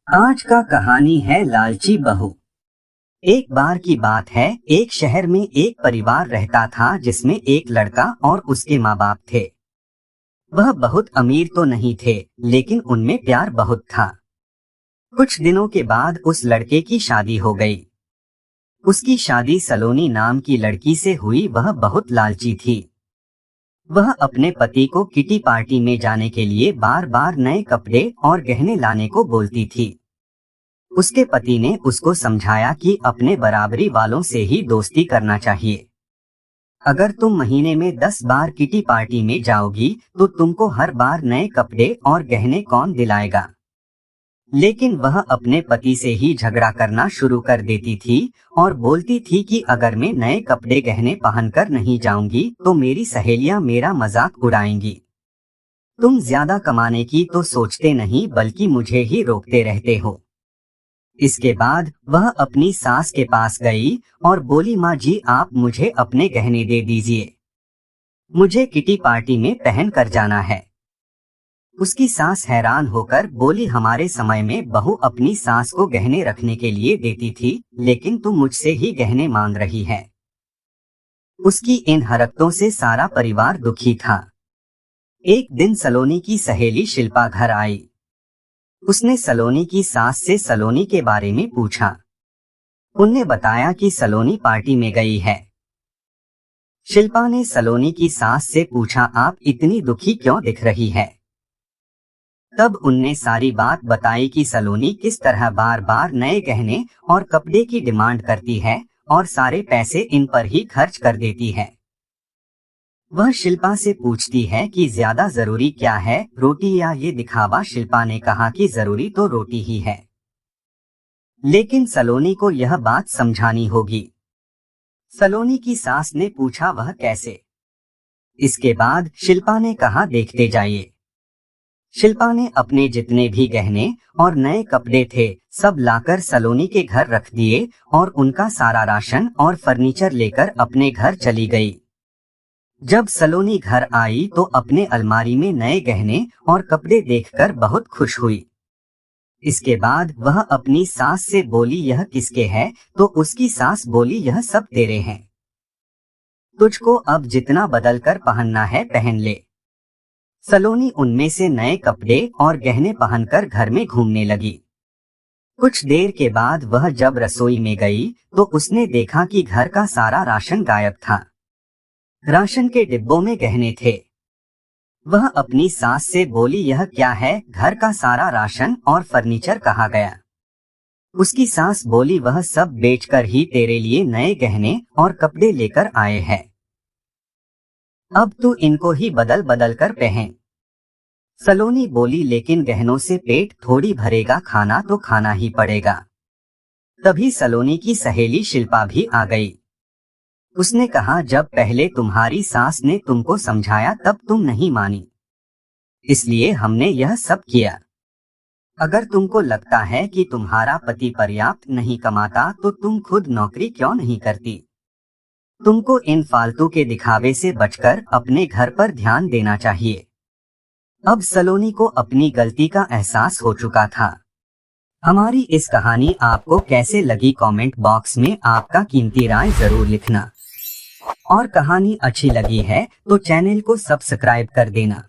आज का कहानी है लालची बहू। एक बार की बात है, एक शहर में एक परिवार रहता था जिसमें एक लड़का और उसके माँ बाप थे। वह बहुत अमीर तो नहीं थे, लेकिन उनमें प्यार बहुत था। कुछ दिनों के बाद उस लड़के की शादी हो गई। उसकी शादी सलोनी नाम की लड़की से हुई। वह बहुत लालची थी। वह अपने पति को किटी पार्टी में जाने के लिए बार बार नए कपड़े और गहने लाने को बोलती थी। उसके पति ने उसको समझाया कि अपने बराबरी वालों से ही दोस्ती करना चाहिए। अगर तुम महीने में 10 बार किटी पार्टी में जाओगी तो तुमको हर बार नए कपड़े और गहने कौन दिलाएगा। लेकिन वह अपने पति से ही झगड़ा करना शुरू कर देती थी और बोलती थी कि अगर मैं नए कपड़े गहने पहनकर नहीं जाऊंगी तो मेरी सहेलियां मेरा मजाक उड़ाएंगी। तुम ज्यादा कमाने की तो सोचते नहीं बल्कि मुझे ही रोकते रहते हो। इसके बाद वह अपनी सास के पास गई और बोली, माँ जी आप मुझे अपने गहने दे दीजिए, मुझे किटी पार्टी में पहन कर जाना है। उसकी सास हैरान होकर बोली, हमारे समय में बहू अपनी सास को गहने रखने के लिए देती थी, लेकिन तू मुझसे ही गहने मांग रही है। उसकी इन हरकतों से सारा परिवार दुखी था। एक दिन सलोनी की सहेली शिल्पा घर आई। उसने सलोनी की सास से सलोनी के बारे में पूछा। उनने बताया कि सलोनी पार्टी में गई है। शिल्पा ने सलोनी की सास से पूछा, आप इतनी दुखी क्यों दिख रही है। तब उनने सारी बात बताई कि सलोनी किस तरह बार बार नए गहने और कपड़े की डिमांड करती है और सारे पैसे इन पर ही खर्च कर देती है। वह शिल्पा से पूछती है कि ज्यादा जरूरी क्या है, रोटी या ये दिखावा। शिल्पा ने कहा कि जरूरी तो रोटी ही है, लेकिन सलोनी को यह बात समझानी होगी। सलोनी की सास ने पूछा, वह कैसे। इसके बाद शिल्पा ने कहा, देखते जाइए। शिल्पा ने अपने जितने भी गहने और नए कपड़े थे सब लाकर सलोनी के घर रख दिए और उनका सारा राशन और फर्नीचर लेकर अपने घर चली गई। जब सलोनी घर आई तो अपने अलमारी में नए गहने और कपड़े देखकर बहुत खुश हुई। इसके बाद वह अपनी सास से बोली, यह किसके है। तो उसकी सास बोली, यह सब तेरे हैं, तुझको अब जितना बदल कर पहनना है पहन ले। सलोनी उनमें से नए कपड़े और गहने पहनकर घर में घूमने लगी। कुछ देर के बाद वह जब रसोई में गई तो उसने देखा कि घर का सारा राशन गायब था। राशन के डिब्बों में गहने थे। वह अपनी सास से बोली, यह क्या है, घर का सारा राशन और फर्नीचर कहाँ गया। उसकी सास बोली, वह सब बेचकर ही तेरे लिए नए गहने और कपड़े लेकर आए हैं, अब तू इनको ही बदल बदल कर पहन। सलोनी बोली, लेकिन गहनों से पेट थोड़ी भरेगा, खाना तो खाना ही पड़ेगा। तभी सलोनी की सहेली शिल्पा भी आ गई। उसने कहा, जब पहले तुम्हारी सास ने तुमको समझाया तब तुम नहीं मानी, इसलिए हमने यह सब किया। अगर तुमको लगता है कि तुम्हारा पति पर्याप्त नहीं कमाता तो तुम खुद नौकरी क्यों नहीं करती। तुमको इन फालतू के दिखावे से बचकर अपने घर पर ध्यान देना चाहिए। अब सलोनी को अपनी गलती का एहसास हो चुका था। हमारी इस कहानी आपको कैसे लगी, कमेंट बॉक्स में आपका कीमती राय जरूर लिखना। और कहानी अच्छी लगी है तो चैनल को सब्सक्राइब कर देना।